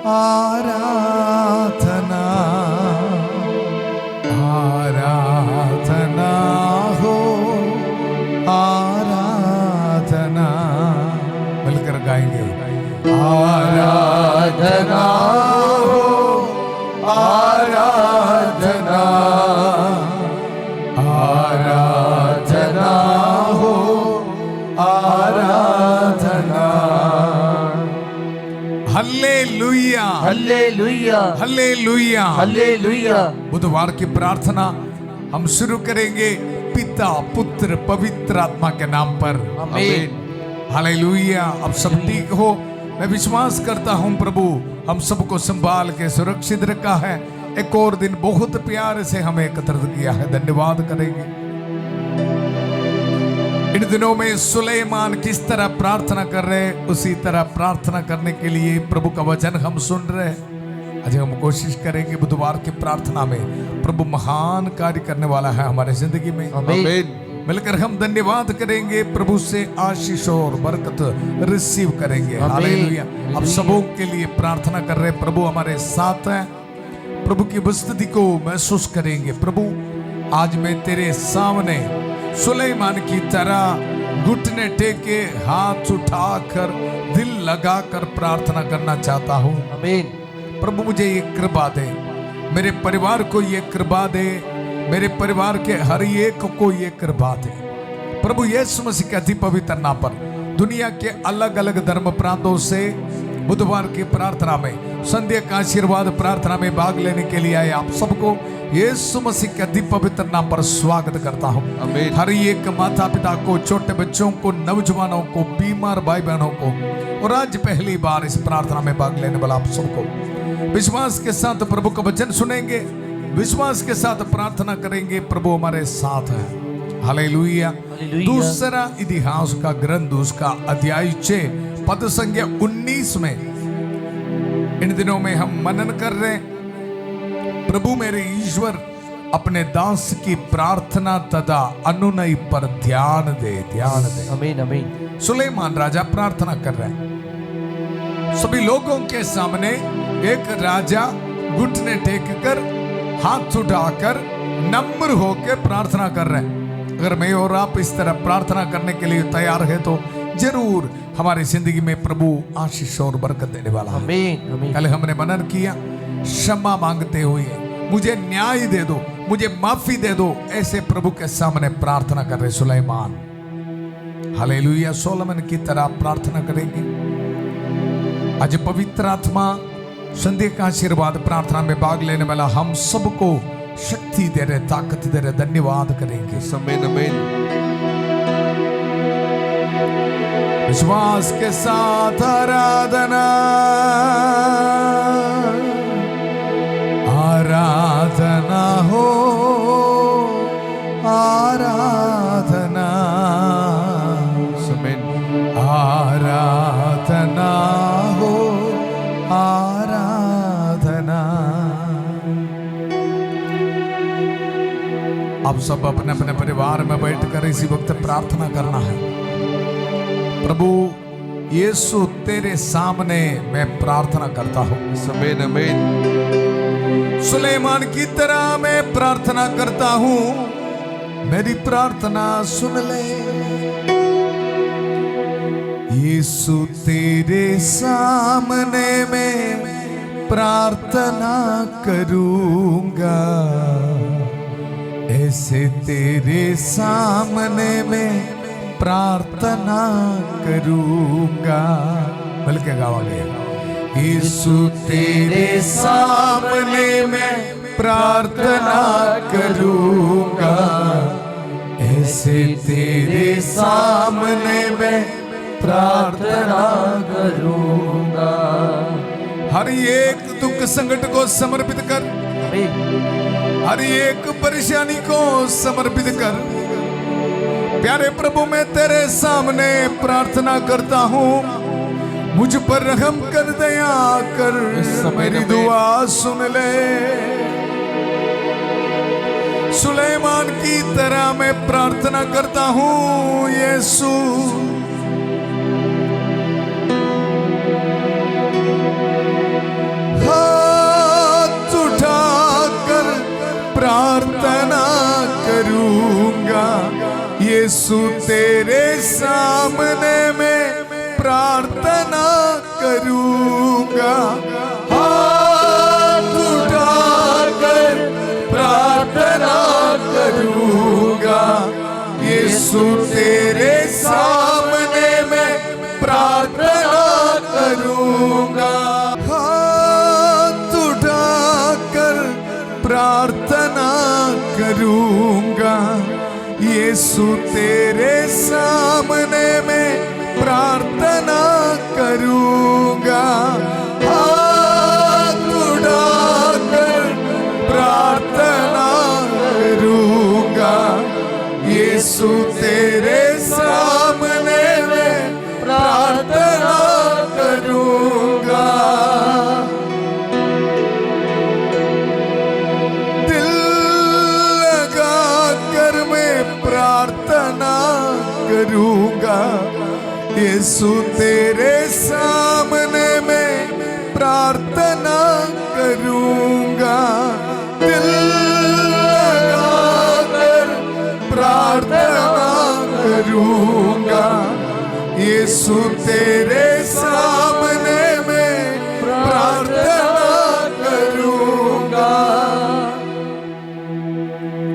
आराधना आराधना हो आराधना। मिलकर गाएंगे आराधना हो आराधना आराधना हो आराधना। Hallelujah hallelujah hallelujah hallelujah. बुधवार की प्रार्थना हम शुरू करेंगे पिता पुत्र पवित्र आत्मा के नाम पर। आमीन। हालेलुया। अब सब ठीक हो, मैं विश्वास करता हूं प्रभु हम सबको संभाल के सुरक्षित रखा है। एक और दिन बहुत प्यार से हमें एकत्रित किया है, धन्यवाद करेंगे। इन दिनों में सुलेमान किस तरह प्रार्थना कर रहे, उसी तरह प्रार्थना करने के लिए प्रभु का वचन हम सुन रहे हैं। आज हम कोशिश करेंगे बुधवार की प्रार्थना में प्रभु महान कार्य करने वाला है हमारे जिंदगी में। आमीन। मिलकर हम धन्यवाद करेंगे, प्रभु से आशीष और बरकत रिसीव करेंगे। हालेलुया। अब सबों के लिए प्रार्थना कर रहे, प्रभु हमारे साथ हैं। प्रभु की उपस्थिति को महसूस करेंगे। प्रभु आज मैं तेरे सामने सुलेमान की तरह घुटने टेके हाथ उठाकर दिल लगाकर प्रार्थना करना चाहता हूँ। आमीन। प्रभु मुझे ये कृपा दे, मेरे परिवार को ये कृपा दे, मेरे परिवार के हर एक को ये कृपा दे। प्रभु यीशु मसीह के अति पवित्र नाम पर दुनिया के अलग अलग धर्म प्रांतों से बुधवार की प्रार्थना में संध्या का आशीर्वाद प्रार्थना में भाग लेने के लिए आए आप सबको यीशु मसीह के अति पवित्र नाम पर स्वागत करता हूँ। हर एक माता पिता को, छोटे बच्चों को, नौजवानों को, बीमार भाई बहनों को और आज पहली बार इस प्रार्थना में भाग लेने वाला आप सबको विश्वास के साथ प्रभु का वचन सुनेंगे, विश्वास के साथ प्रार्थना करेंगे। प्रभु हमारे साथ है। हालेलुया। दूसरा इतिहास का ग्रंथ उसका अध्याय 6 पद संख्या 19 में इन दिनों में हम मनन कर रहे। प्रभु मेरे ईश्वर अपने दास की प्रार्थना तथा अनुनय पर ध्यान दे, ध्यान दे। आमीन आमीन। सुलेमान राजा प्रार्थना कर रहे हैं। सभी लोगों के सामने एक राजा घुटने टेक कर हाथ उठाकर नम्र होकर प्रार्थना कर रहे हैं। अगर मैं और आप इस तरह प्रार्थना करने के लिए तैयार है तो जरूर हमारी जिंदगी में प्रभु आशीष और बरकत देने वाला है। आमीन आमीन। कल हमने मनन किया, क्षमा मांगते हुए मुझे न्याय दे दो, मुझे माफी दे दो, ऐसे प्रभु के सामने प्रार्थना कर रहे सुलेमान। हालेलुया। सोलोमन की तरह प्रार्थना करेंगे। आज पवित्र आत्मा संध्या का आशीर्वाद प्रार्थना में भाग लेने वाला हम सबको शक्ति दे रहे, ताकत दे रहे, धन्यवाद करेंगे। आमीन आमीन। विश्वास के साथ आराधना आराधना हो आराधना आराधना हो आराधना। आप सब अपने अपने परिवार में बैठकर इसी वक्त प्रार्थना करना है। प्रभु यीशु तेरे सामने मैं प्रार्थना करता हूँ। आमीन आमीन। सुलेमान की तरह मैं प्रार्थना करता हूँ, मेरी प्रार्थना सुन ले। यीशु तेरे सामने मैं प्रार्थना करूँगा, ऐसे तेरे सामने मैं प्रार्थना करूँगा। बल्कि गाओगे यीशु तेरे सामने मैं प्रार्थना करूँगा, ऐसे तेरे सामने मैं प्रार्थना करूँगा। हर एक दुख संकट को समर्पित कर, हर एक परेशानी को समर्पित कर। प्यारे प्रभु मैं तेरे सामने प्रार्थना करता हूँ, मुझ पर रहम कर, दया कर, मेरी दुआ सुन ले। सुलेमान की तरह मैं प्रार्थना करता हूँ यीशु। यीशु तेरे सामने मैं प्रार्थना करूंगा, हाथ उठाकर प्रार्थना करूंगा। यीशु तेरे सामने मैं प्रार्थना करूंगा, हाथ उठाकर प्रार्थना करूंगा। यीशु तेरे सामने मैं प्रार्थना करूंगा, हाथ उठाकर प्रार्थना करूंगा। यीशु तेरे सामने मैं प्रार्थना करूंगा। दिल लगा कर मैं प्रार्थना करूंगा, यीशु तेरे सामने मैं प्रार्थना करूंगा। दिल लगाकर प्रार्थना करूंगा, यीशु तेरे सामने मैं प्रार्थना करूंगा।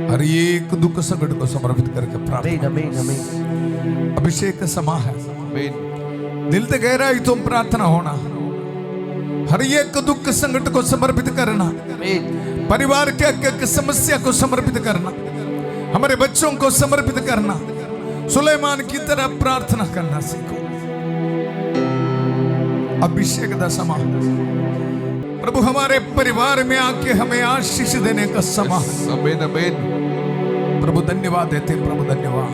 हर एक दुख संकट को समर्पित करके प्रार्थना, अभिषेक समा है, दिल से गहराई तुम प्रार्थना होना, हर एक दुख संकट को समर्पित करना, परिवार के समस्या को समर्पित करना, हमारे बच्चों को समर्पित करना, सुलेमान की तरह प्रार्थना करना सीखो। अभिषेक का समा, प्रभु हमारे परिवार में आके हमें आशीष देने का समा। प्रभु धन्यवाद देते, प्रभु धन्यवाद।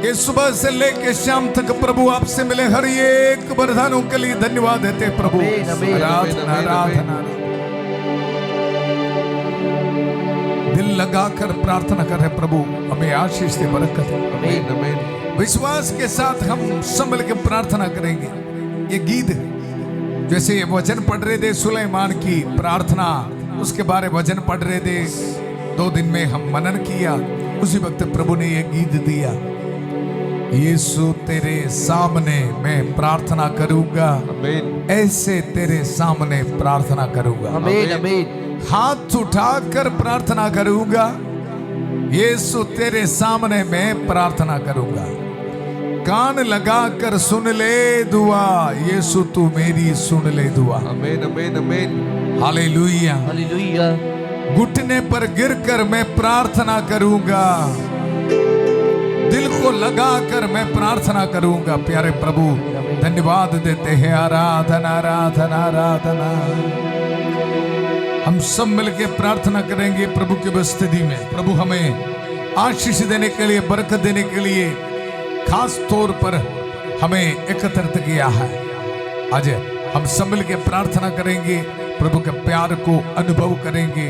ये सुबह से लेके शाम तक प्रभु आपसे मिले हर एक वरदानों के लिए धन्यवाद देते प्रभु। आराधना आराधना, दिल लगाकर प्रार्थना कर रहे प्रभु, हमें आशीष दे, बरकत दे। विश्वास के साथ हम संभल के प्रार्थना करेंगे। ये गीत जैसे ये वचन पढ़ रहे थे सुलेमान की प्रार्थना, उसके बारे वचन पढ़ रहे थे, 2 दिन में हम मनन किया, उसी वक्त प्रभु ने ये गीत दिया। यीशु तेरे सामने मैं प्रार्थना करूंगा, ऐसे तेरे सामने प्रार्थना करूंगा, हाथ उठाकर प्रार्थना करूंगा। यीशु तेरे सामने मैं प्रार्थना करूंगा, कान लगाकर सुन ले दुआ, यीशु तू मेरी सुन ले दुआ। आमीन आमीन आमीन, हालेलुया हालेलुया। घुटने पर गिरकर मैं प्रार्थना करूंगा, दिल को लगाकर मैं प्रार्थना करूंगा। प्यारे प्रभु धन्यवाद देते हैं, आराधना आराधना आराधना। हम सब मिलके प्रार्थना करेंगे प्रभु की उपस्थिति में। प्रभु हमें आशीष देने के लिए, बरकत देने के लिए खास तौर पर हमें एकत्रित किया है। आज हम सब मिलके प्रार्थना करेंगे, प्रभु के प्यार को अनुभव करेंगे।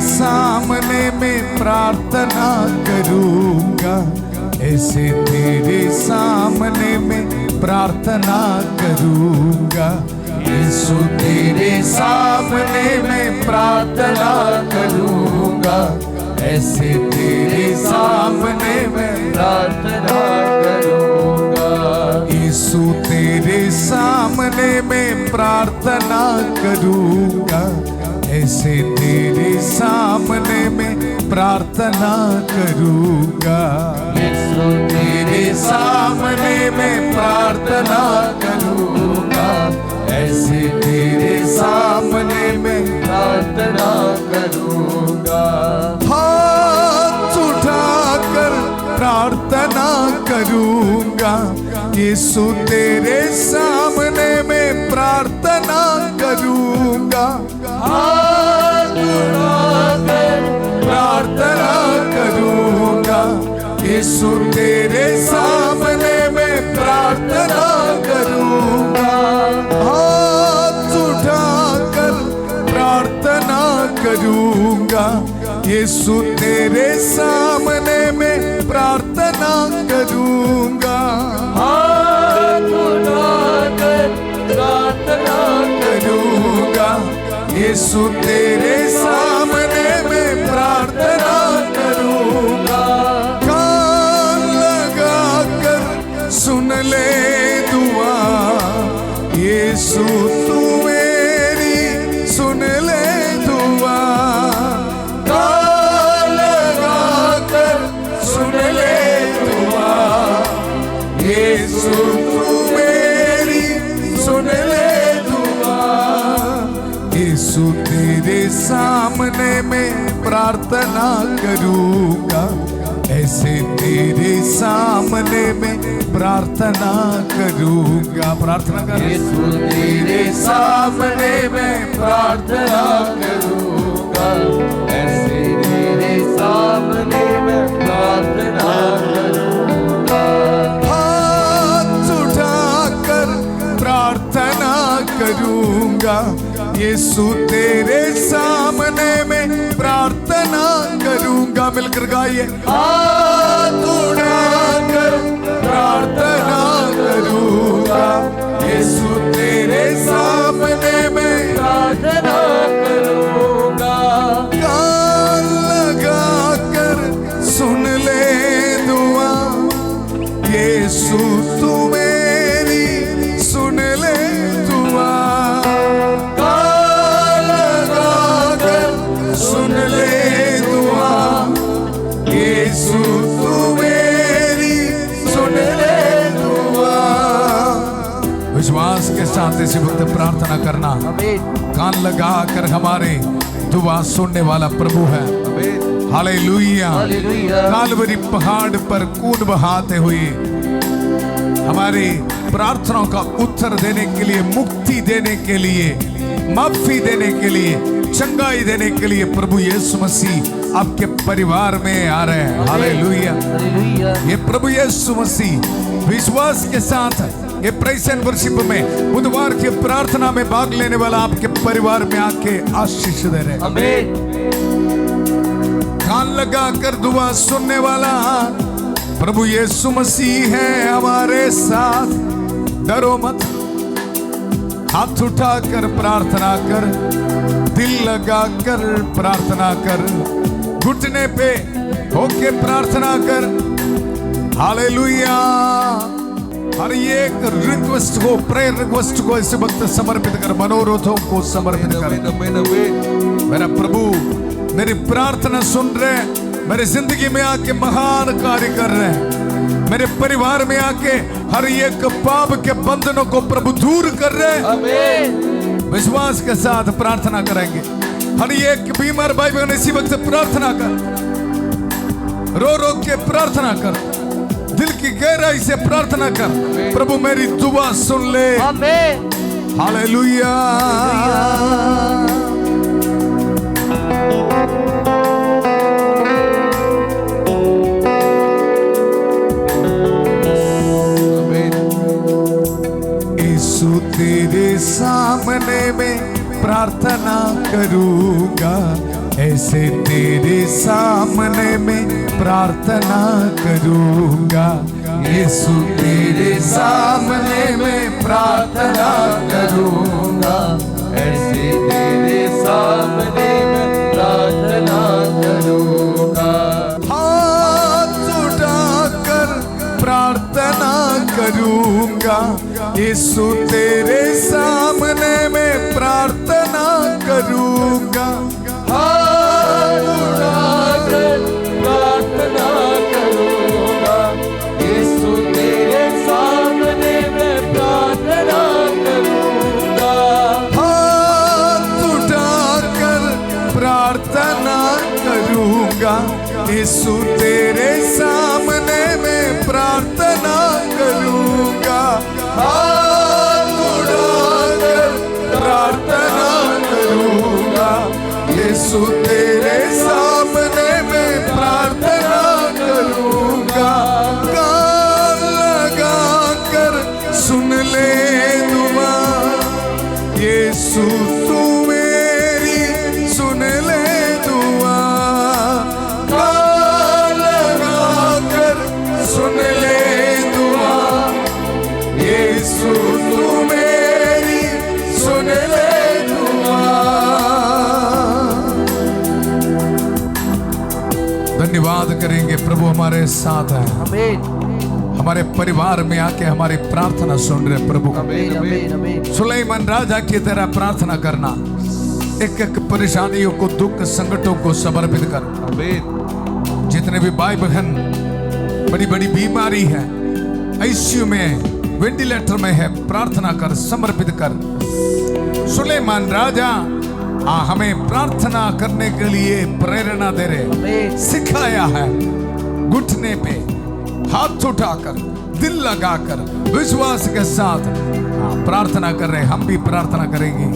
सामने मैं प्रार्थना करूंगा, ऐसे तेरे सामने मैं प्रार्थना करूंगा। यीशु तेरे सामने मैं प्रार्थना करूंगा, ऐसे तेरे सामने मैं प्रार्थना करूंगा। यीशु तेरे सामने मैं प्रार्थना करूंगा, ऐसे तेरे सामने मैं प्रार्थना करूंगा। यीशु तेरे सामने मैं प्रार्थना करूंगा, ऐसे तेरे सामने मैं प्रार्थना करूंगा। हाथ उठा यीशु तेरे सामने मैं प्रार्थना करूंगा, प्रार्थना करूंगा। यीशु तेरे सामने मैं प्रार्थना करूंगा, हाथ उठाकर प्रार्थना करूंगा। यीशु तेरे सामने मैं प्रार्थना करूंगा, हाथ उठाकर प्रार्थना करूंगा। यीशु तेरे सामने मैं प्रार्थना करूंगा। कान लगाकर सुन ले दुआ, यीशु तू मेरी सुन ले दुआ। कान लगाकर सुन ले दुआ, यीशु तू मेरी सुन ले दुआ। यीशु तेरे सामने मैं प्रार्थना करूंगा, ऐसे तेरे सामने मैं प्रार्थना करूंगा। प्रार्थना कर। यीशु तेरे सामने मैं प्रार्थना करूंगा, ऐसे तेरे सामने मैं प्रार्थना करूंगा। हाथ उठाकर प्रार्थना करूंगा, यीशु तेरे सामने मैं प्रार्थना करूंगा। मिलकर गाइए। हाथ उठाकर प्रार्थना करूंगा, यीशु तेरे सामने मैं प्रार्थना करूंगा। कान लगाकर सुन ले दुआ, यीशु तू मेरी सुन ले दुआ। कान लगाकर सुन ले दुआ, यीशु तू मेरी सुन ले दुआ। विश्वास के साथ इसी वक्त प्रार्थना करना। आमीन, कान लगाकर हमारे दुआ सुनने वाला प्रभु है। आमीन, हालेलुया। हालेलुया। कालवरी पहाड़ पर खून बहाते हुए हमारी प्रार्थनाओं का उत्तर देने के लिए, मुक्ति देने के लिए, माफी देने के लिए, चंगाई देने के लिए प्रभु यीशु मसीह आपके परिवार में आ रहे हैं। हालेलुया। हालेलुया। ये प्रभु यीशु मसीह विश्वास के साथ ये प्रेज़ एंड वर्शिप में बुधवार की प्रार्थना में भाग लेने वाला आपके परिवार में आके आशीष दे रहे। आमीन, कान लगाकर दुआ सुनने वाला प्रभु यीशु मसीह है हमारे साथ। डरो मत, हाथ उठाकर प्रार्थना कर, दिल लगाकर प्रार्थना कर, घुटने पे होके प्रार्थना कर। हालेलुया। हर एक रिक्वेस्ट को, प्रेयर रिक्वेस्ट को इस वक्त समर्पित कर, मनोरथों को समर्पित कर। मेरा प्रभु मेरी प्रार्थना सुन रहे, मेरी जिंदगी में आके महान कार्य कर रहे हैं। मेरे परिवार में आके हर एक पाप के बंधनों को प्रभु दूर कर रहे हैं। आमीन, विश्वास के साथ प्रार्थना करेंगे। हर एक बीमार भाई बहन इसी वक्त प्रार्थना कर, रो रो के प्रार्थना कर, दिल की गहराई से प्रार्थना कर। प्रभु मेरी दुआ सुन ले। आमीन। हालेलुया। यीशु तेरे सामने मैं प्रार्थना करूंगा, ऐसे तेरे सामने मैं प्रार्थना करूंगा। यीशु तेरे सामने मैं प्रार्थना करूंगा, ऐसे तेरे सामने मैं प्रार्थना करूंगा। हाथ उठाकर प्रार्थना करूंगा, यीशु तेरे सामने मैं प्रार्थना करूंगा। हाथ उठाकर प्रार्थना करूंगा, यीशु तेरे सामने मैं प्रार्थना करूंगा। हाथ उठाकर प्रार्थना करूंगा, यीशु तेरे सामने मैं प्रार्थना करूंगा। यीशु तू मेरी सुन ले दुआ, कान लगाकर सुन ले दुआ, यीशु तू मेरी सुन ले दुआ। धन्यवाद करेंगे, प्रभु हमारे साथ है, आमीन हमारे परिवार में आके हमारी प्रार्थना सुन रहे प्रभु। आमीन आमीन आमीन। सुलेमान राजा की तरह प्रार्थना करना, एक एक परेशानियों को, दुख संकटों को समर्पित कर। आमीन। जितने भी भाई बहन बड़ी बड़ी बीमारी है, आईसीयू में, वेंटिलेटर में है, प्रार्थना कर, समर्पित कर। सुलेमान राजा हमें प्रार्थना करने के लिए प्रेरणा दे रहे, सिखाया है। घुटने पे हाथ उठाकर, दिल लगाकर, विश्वास के साथ प्रार्थना कर रहे। हम भी प्रार्थना करेंगे।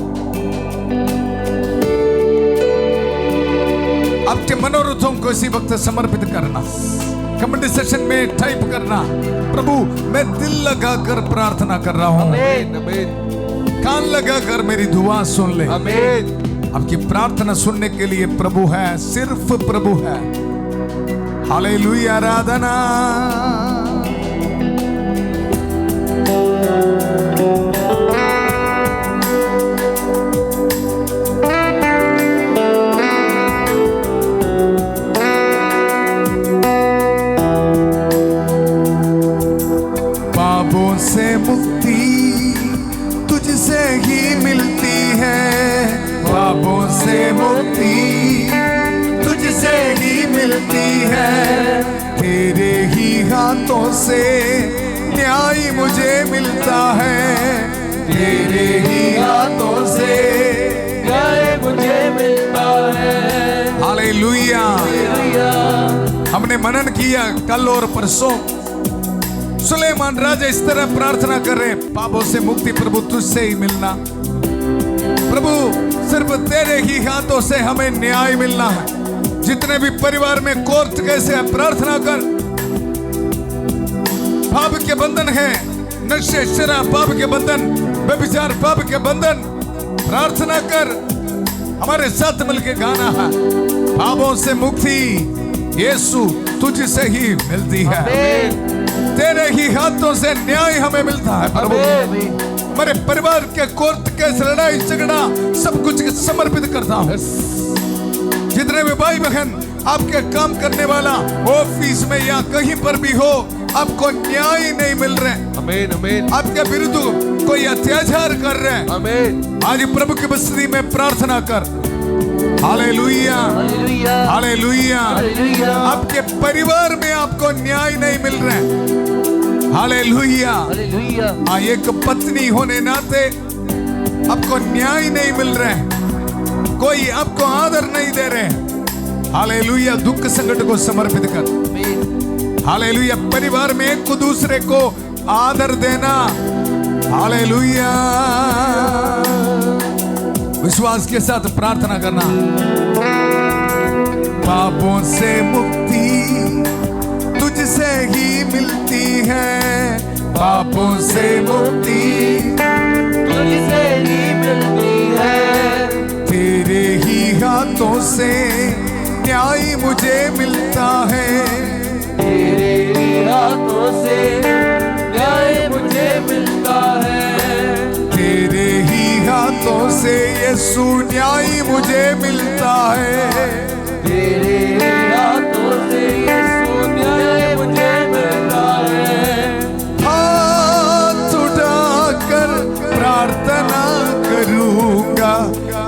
आपके मनोरथों को इसी वक्त समर्पित करना, कमेंट सेक्शन में टाइप करना, प्रभु मैं दिल लगाकर प्रार्थना कर रहा हूं, आमीन आमीन। कान लगाकर मेरी दुआ सुन ले। आमीन। आपकी प्रार्थना सुनने के लिए प्रभु है, सिर्फ प्रभु है। हालेलुया, आराधना। पापों से मुक्ति तुझसे ही मिलती है, पापों से मुक्ति तुझसे ही मिलती है, तेरे ही हाथों से न्याय मुझे मिलता है, तेरे ही हाथों से न्याय मुझे मिलता है। हालेलुया। हमने मनन किया कल और परसों, सुलेमान राजा इस तरह प्रार्थना कर रहे, पापों से मुक्ति प्रभु तुझसे ही मिलना, प्रभु सिर्फ तेरे ही हाथों से हमें न्याय मिलना है। जितने भी परिवार में कोर्ट कैसे है, प्रार्थना कर। पाप के बंधन है, नशे शराब पाप के बंधन, व्यभिचार पाप के बंधन, प्रार्थना कर। हमारे साथ मिलके गाना है, पापों से मुक्ति यीशु तुझसे ही मिलती है, तेरे ही हाथों से न्याय हमें मिलता है प्रभु। हमारे परिवार के कोर्ट केस, लड़ाई झगड़ा सब कुछ समर्पित करता हूं। जितने भी भाई बहन आपके काम करने वाला ऑफिस में या कहीं पर भी हो, आपको न्याय नहीं मिल रहे, आमीन आमीन। आपके विरुद्ध कोई अत्याचार कर रहे हैं, आमीन। आज प्रभु की बस्ती में प्रार्थना कर। Hallelujah hallelujah. आपके परिवार में आपको न्याय नहीं मिल रहे, हालेलुया। एक पत्नी होने नाते आपको न्याय नहीं मिल रहे, कोई आपको आदर नहीं दे रहे, हालेलुया। दुख संकट को समर्पित कर, हालेलुया। परिवार में एक को दूसरे को आदर देना, हालेलुया। विश्वास के साथ प्रार्थना करना। पापों से मुक्ति तुझसे ही मिलती है, पापों से मुक्ति तुझसे ही मिलती है, तेरे ही हाथों से न्याय मुझे मिलता है, तेरे ही हाथों से न्याय मुझे मिलता है, तेरे ही हाथों से यीशु न्याय मुझे मिलता है, तेरे ही हाथों से यीशु न्याय मुझे मिलता है। हाथ उठाकर प्रार्थना करूंगा,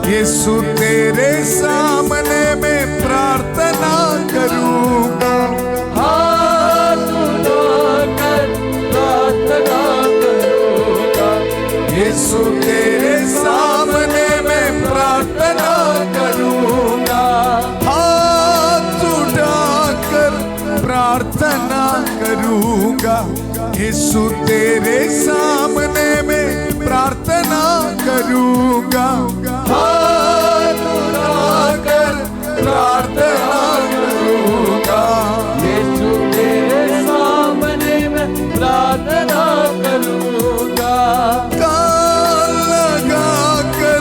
यीशु तेरे सामने में प्रार्थना करूंगा, हाथ उठाकर प्रार्थना करूंगा, यीशु तेरे सामने में प्रार्थना करूंगा, हाथ उठाकर प्रार्थना करूंगा, यीशु तेरे सामने में प्रार्थना करूंगा, हाथ उठाकर प्रार्थना करूंगा, यीशु तेरे सामने में प्रार्थना करूंगा, कान लगाकर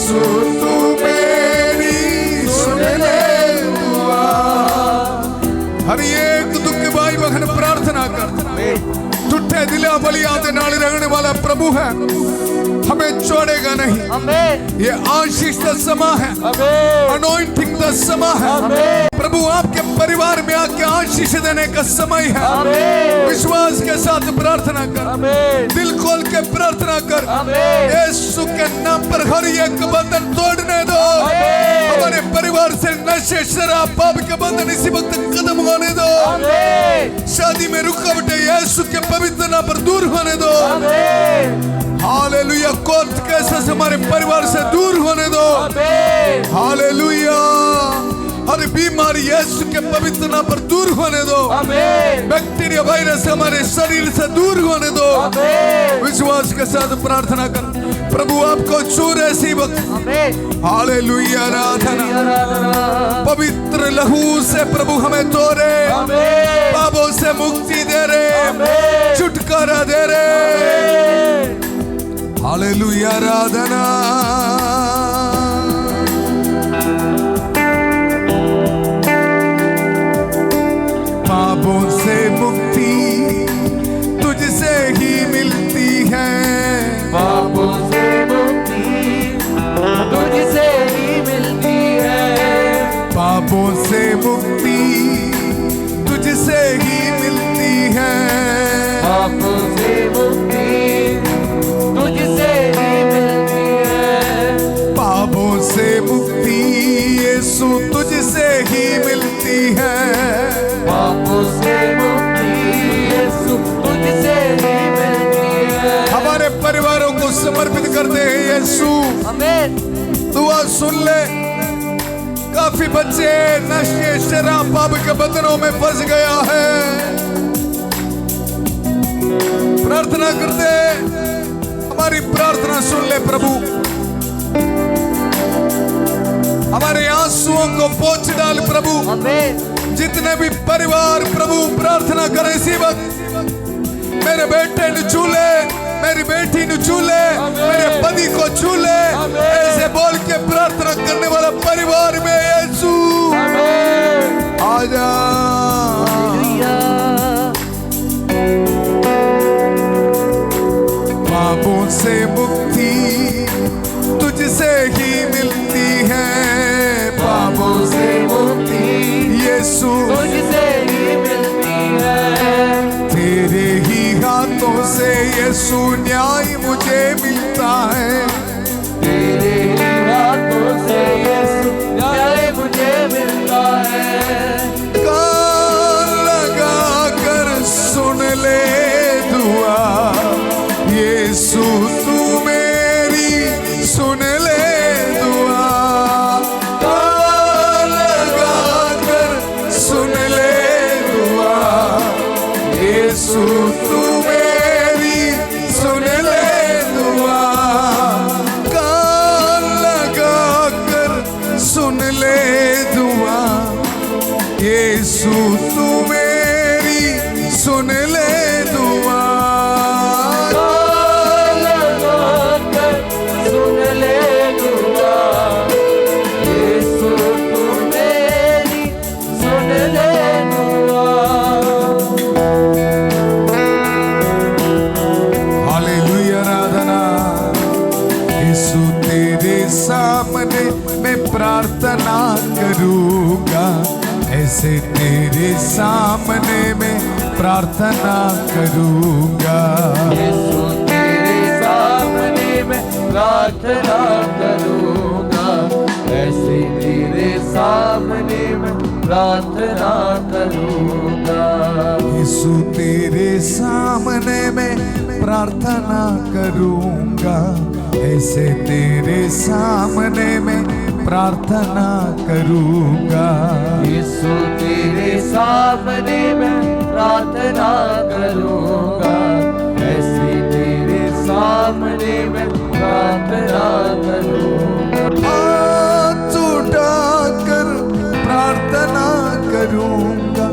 यीशु तू मेरी सुन ले दुआ। हर एक दुख भाई बहन प्रार्थना कर, टूटे दिला बलिया दे नाल रहने वाला प्रभु है, हमें छोड़ेगा नहीं। ये आशीष का समय है, अनॉइंटिंग का समय है। प्रभु आपके परिवार में आके आशीष देने का समय है। विश्वास के साथ प्रार्थना कर, दिल खोल के प्रार्थना कर। यीशु के नाम पर हर एक बंधन तोड़ने दो। हमारे परिवार से नशे शराब पाप के बंधन इसी वक्त खत्म होने दो। शादी में रुकावटें यीशु के पवित्र नाम पर दूर होने दो। हालेलुया। कोर्ट केसेस हमारे परिवार से दूर होने दो। हालेलुया। हर बीमारी यीशु के पवित्र नाम पर दूर होने दो। बैक्टीरिया वायरस हमारे शरीर से दूर होने दो। विश्वास के साथ प्रार्थना कर, प्रभु आपको छू रहे इसी वक्त। हालेलुया। आराधना। पवित्र लहू से प्रभु हमें तोड़े, पापों से मुक्ति दे रहे, छुटकारा दे रहे। हालेलुया। आराधना। पापों से मुक्ति तुझसे ही मिलती है। पापों से मुक्ति तुझसे ही मिलती है। पापों से मुक्ति तुझसे ही मिलती है। पापों से मुक्ति तुझसे ही मिलती है। पापों से मुक्ति यीशु तुझसे ही मिलती है। पापों से मुक्ति यीशु तुझसे ही मिलती है। हमारे परिवारों को समर्पित करते हैं यीशु। दुआ सुन ले। काफी बच्चे नशे शराब पाप के बंधनों में फंस गया है। प्रार्थना करते, हमारी प्रार्थना सुन ले प्रभु। हमारे आंसुओं को पोंछ डाल प्रभु। जितने भी परिवार प्रभु प्रार्थना करें इसी वक्त, मेरे बेटे ने छू ले, मेरी बेटी ने छू ले, मेरे पति को छू ले, ऐसे बोल के प्रार्थना करने वाला परिवार में यीशु आजा। पापों से मुक्ति तुझसे ही मिलती है। पापों से मुक्ति यीशु तुझसे ही मिलती है। तेरे ही हाथों से यीशु न्याय मुझे मिलता है। तेरे ही हाथों से यीशु न्याय मुझे मिलता है। कान लगा कर सुन ले दुआ, यीशु तू मेरी सुन ले दुआ। कान लगा कर सुन ले दुआ, यीशु तू मेरी सुन ले दुआ। कान लगा कर सुन ले दुआ, यीशु तू मेरी सुन ले दुआ। कान लगाकर सुन ले दुआ, यीशु तू मेरी सुन ले दुआ। हालेलुया। आराधना। यीशु तेरे सामने मैं प्रार्थना करूंगा, ऐसे तेरे सामने मैं प्रार्थना करूंगा। यीशु तेरे सामने मैं प्रार्थना करूंगा, ऐसे तेरे सामने मैं प्रार्थना करूंगा। यीशु तेरे सामने मैं प्रार्थना करूंगा, ऐसे तेरे सामने मैं प्रार्थना करूंगा। यीशु तेरे सामने मैं प्रार्थना करूंगा, ऐसे तेरे सामने मैं प्रार्थना करूंगा। हाथ उठाकर प्रार्थना करूंगा,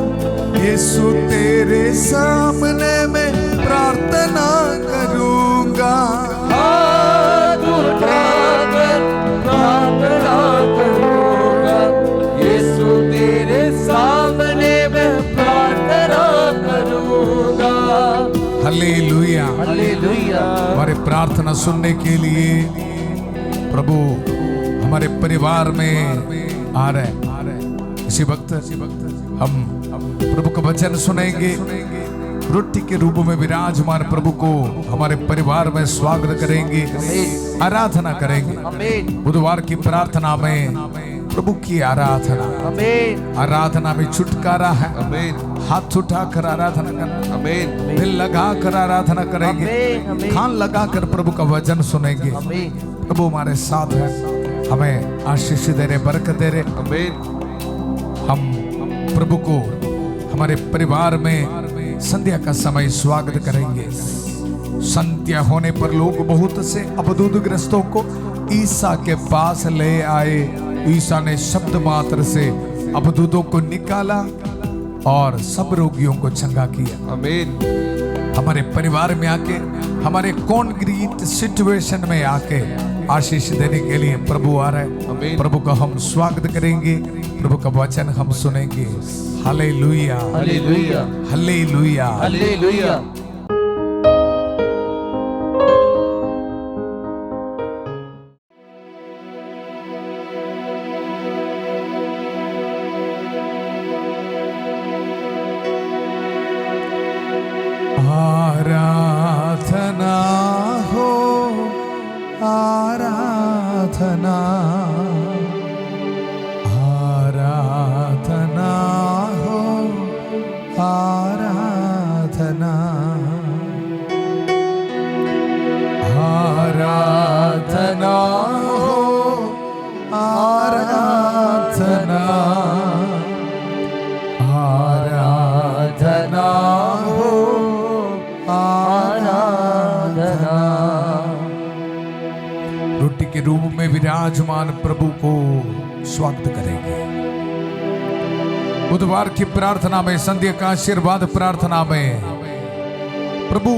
यीशु तेरे सामने मैं प्रार्थना करूंगा। हाथ उठाकर सुनने के लिए प्रभु हमारे परिवार में आ रहे इसी वक्त हम प्रभु का वचन सुनेंगे। रोटी के रूप में विराजमान प्रभु को हमारे परिवार में स्वागत करेंगे, आराधना करेंगे। बुधवार की प्रार्थना में प्रभु की आराधना में छुटकारा है। हाथ उठाकर आराधना करना, दिल लगाकर आराधना करेंगे, कान लगाकर प्रभु का वचन सुनेंगे। प्रभु हमारे साथ है, हमें आशीष दे रहे, बरकत दे रहे। हम प्रभु को हमारे परिवार में संध्या का समय स्वागत करेंगे। संध्या होने पर लोग बहुत से अवधूत ग्रस्तों को ईसा के पास ले आए। ईसा ने शब्द मात्र से अवधूतों को निकाला और सब रोगियों को चंगा किया। आमीन। हमारे परिवार में आके, हमारे कॉन्क्रीट सिचुएशन में आके आशीष देने के लिए प्रभु आ रहे हैं। प्रभु का हम स्वागत करेंगे, प्रभु का वचन हम सुनेंगे। Hallelujah, hallelujah, hallelujah, hallelujah. आराधना हो, आराधना, आराधना हो, आराधना, आराधना हो, आराधना, आराधना हो, आराधना। रोटी के रूप में विराजमान प्रभु को स्वागत करेंगे। बुधवार की प्रार्थना में, संध्या का आशीर्वाद प्रार्थना में प्रभु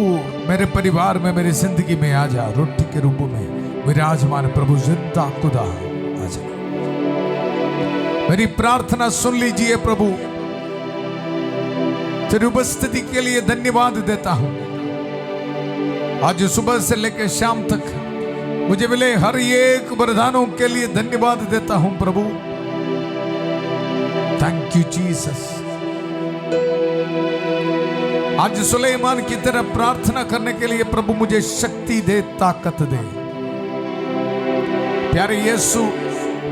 मेरे परिवार में, मेरी जिंदगी में आ जा। रोटी के रूप में विराजमान प्रभु जिंदा खुदा आ जा। मेरी प्रार्थना सुन लीजिए प्रभु। तेरी उपस्थिति के लिए धन्यवाद देता हूं। आज सुबह से लेकर शाम तक मुझे मिले हर एक वरदानों के लिए धन्यवाद देता हूं प्रभु। Thank you Jesus. आज सुलेमान की तरह प्रार्थना करने के लिए प्रभु मुझे शक्ति दे, ताकत दे। प्यारे यीशु,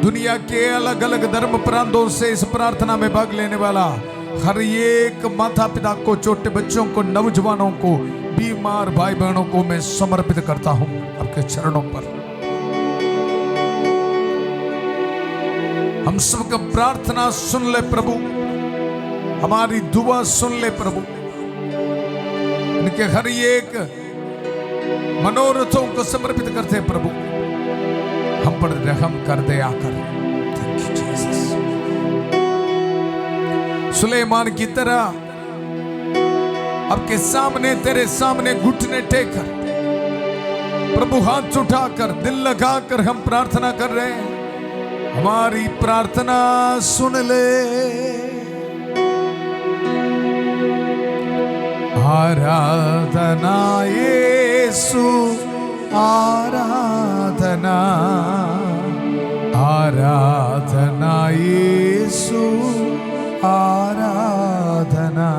दुनिया के अलग अलग धर्म प्रांतों से इस प्रार्थना में भाग लेने वाला हर एक माता पिता को, छोटे बच्चों को, नौजवानों को, बीमार भाई बहनों को मैं समर्पित करता हूं आपके चरणों पर। हम सबका प्रार्थना सुन ले प्रभु, हमारी दुआ सुन ले प्रभु। इनके हर एक मनोरथों को समर्पित करते प्रभु। हम पर रहम कर दे आकर। Thank you Jesus. सुलेमान की तरह आपके सामने, तेरे सामने घुटने टेककर प्रभु हाथ उठाकर, दिल लगाकर हम प्रार्थना कर रहे हैं। हमारी प्रार्थना सुन ले। आराधना यीशु, आराधना, आराधना यीशु, आराधना।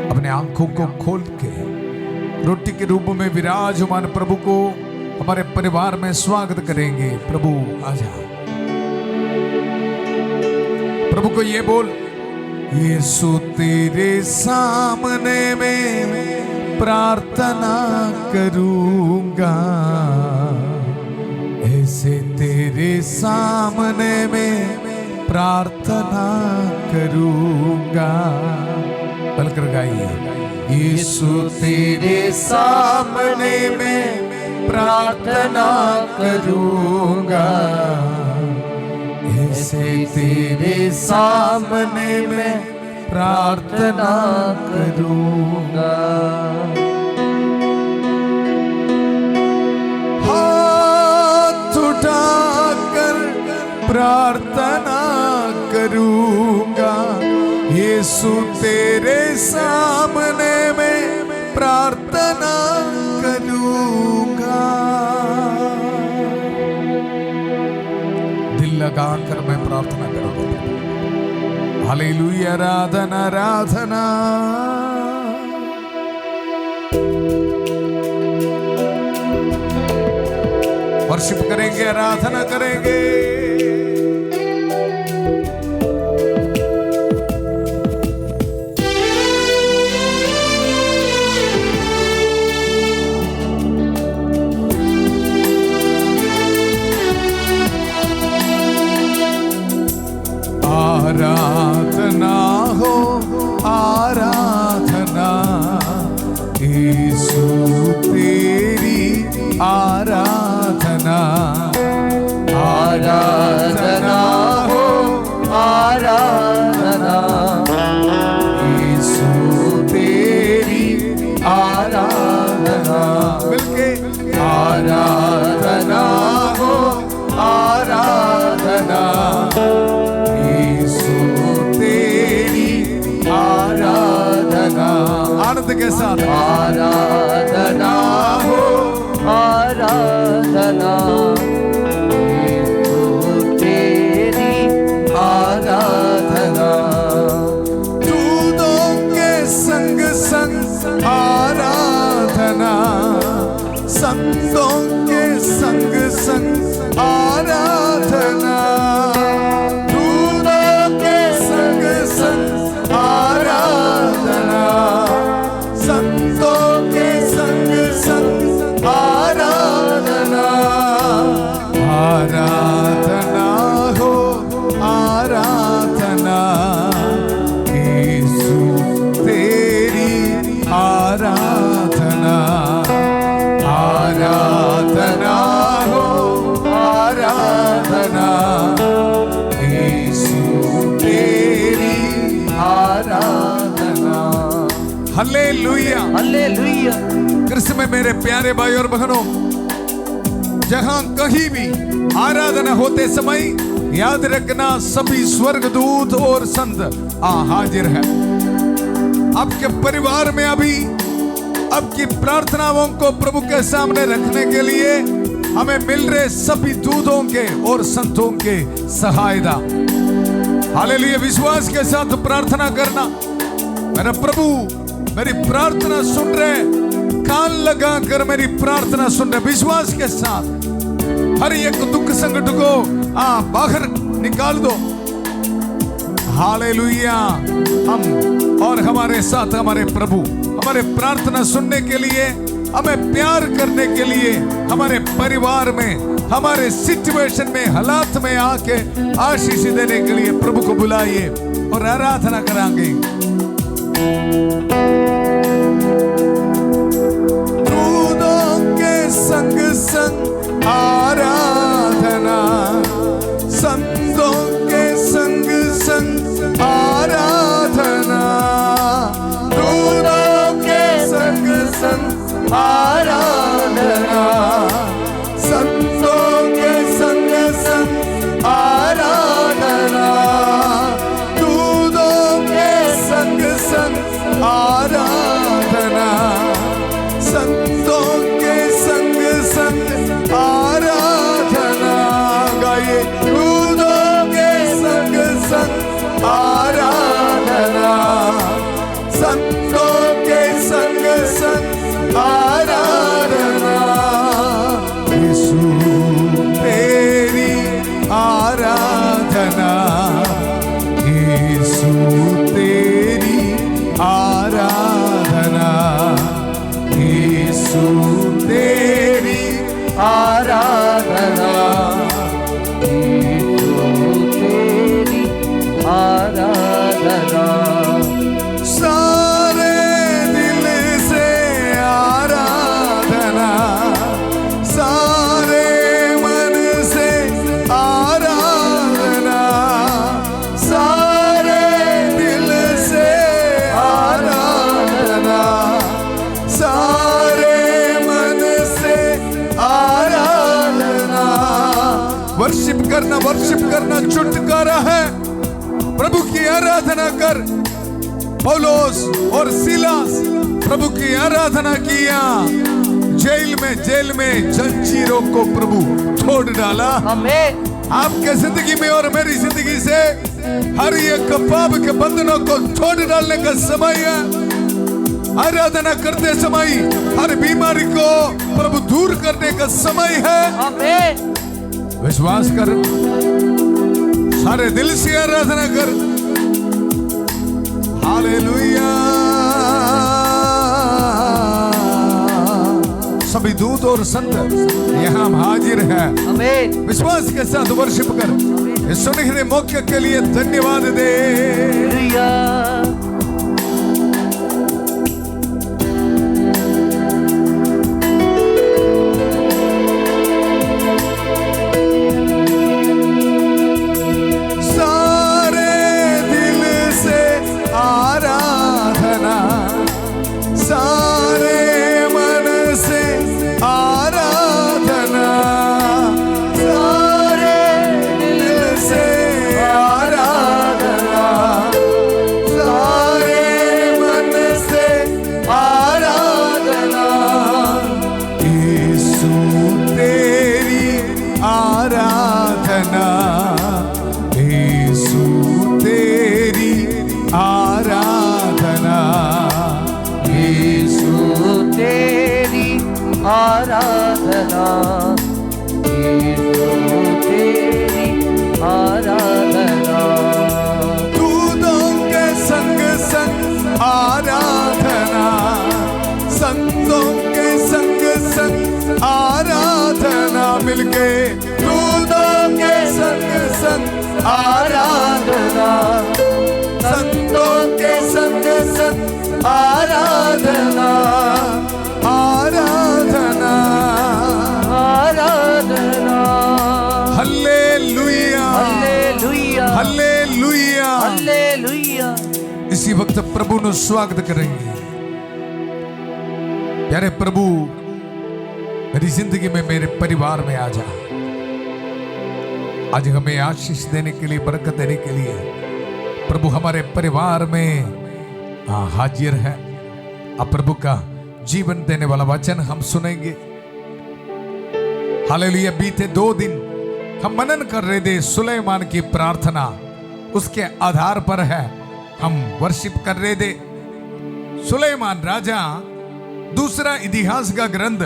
अपने आंखों को खोल के रोटी के रूप में विराजमान प्रभु को हमारे परिवार में स्वागत करेंगे। प्रभु आजा। प्रभु को ये बोल, यीशु तेरे सामने में प्रार्थना करूंगा, ऐसे तेरे सामने में प्रार्थना करूंगा। बलकर गाइए। यीशु तेरे सामने में प्रार्थना करूंगा, ऐसे तेरे सामने में प्रार्थना करूंगा। हाथ उठाकर प्रार्थना करूंगा, यीशु तेरे सामने में प्रार्थना करूंगा। लगाकर मैं प्रार्थना करूंगा। हालेलुया, आराधना आराधना। वर्शिप करेंगे, आराधना करेंगे। आराधना हो आराधना, यीशु तेरी आराधना। आराधना हो आराधना, यीशु तेरी आराधना। मिलके आराधना हो आराधना, यीशु तेरी आराधना। आनंद के साथ आराधना हो आराधना, यीशु तेरी आराधना। दूतों के संग संग आराधना, संतों के संग संग आराधना। दूतों के संग संग आराधना, संतों के संग संग आराधना। आराधना हो आराधना, यीशु तेरी आराधना। आराधना हो आराधना, यीशु तेरी आराधना। Hallelujah, hallelujah. कृष्ण में मेरे प्यारे भाई और बहनों, जहां कहीं भी आराधना होते समय याद रखना सभी स्वर्गदूत और संत हाजिर है। आपके परिवार में अभी आपकी प्रार्थनाओं को प्रभु के सामने रखने के लिए हमें मिल रहे सभी दूतों के और संतों के सहायता। हालेलुया, विश्वास के साथ प्रार्थना करना। मेरा प्रभु मेरी प्रार्थना सुन रहे, कान लगाकर मेरी प्रार्थना सुन रहे। विश्वास के साथ हर एक दुख संकट को बाहर निकाल दो। हालेलुया। हम और हमारे साथ हमारे प्रभु हमारे प्रार्थना सुनने के लिए, हमें प्यार करने के लिए, हमारे परिवार में, हमारे सिचुएशन में, हालात में आके आशीष देने के लिए प्रभु को बुलाइए और आराधना कराएंगे। दूतों के संग संग आराधना, संतों के संग संग आराधना। दूतों के संग संग आराधना, संतों के संग संग आराधना। दूतों के संग संग आराधना, संतों के संग संग आराधना। गाइए, दूतों के संग संग आराधना, संतों के संग संग आराधना। यीशु तेरी आराधना, यीशु तेरी आराधना, यीशु तेरी आराधना, यीशु तेरी आराधना। सारे दिल से आराधना, सारे मन से आराधना, सारे दिल से आराधना, सारे मन से आराधना। वर्शिप करना छुटकारा है। प्रभु की आराधना कर। पौलुस और सीलास प्रभु की आराधना किया। जेल में जंजीरों को प्रभु तोड़ डाला। आमीन। आपके जिंदगी में और मेरी जिंदगी से हर एक पाप के बंधनों को छोड़ डालने का समय है। आराधना करते समय हर बीमारी को प्रभु दूर करने का समय है। आमीन। विश्वास कर, सारे दिल से आराधना कर। हालेलुया। सभी दूत और संत यहाँ हाजिर हैं। आमीन। विश्वास के साथ वर्शिप कर। इस सुनहरे मौके के लिए धन्यवाद दे। हालेलुया। आराधना यीशु तेरी आराधना। दूतों के संग संग आराधना, संतों के संग संग आराधना मिलके। दूतों के संग संग आराधना, संतों के संग संग आराधना, आराधना आराधना। Hallelujah hallelujah hallelujah. हालेलुया। इसी वक्त प्रभु नु स्वागत करेंगे। प्यारे प्रभु, मेरी जिंदगी में, मेरे परिवार में आ जा। आज हमें आशीष देने के लिए, बरकत देने के लिए प्रभु हमारे परिवार में हाजिर है। अब प्रभु का जीवन देने वाला वचन हम सुनेंगे। हालेलुया। बीते 2 दिन हम मनन कर रहे थे सुलेमान की प्रार्थना, उसके आधार पर है हम वर्शिप कर रहे थे। सुलेमान राजा, दूसरा इतिहास का ग्रंथ,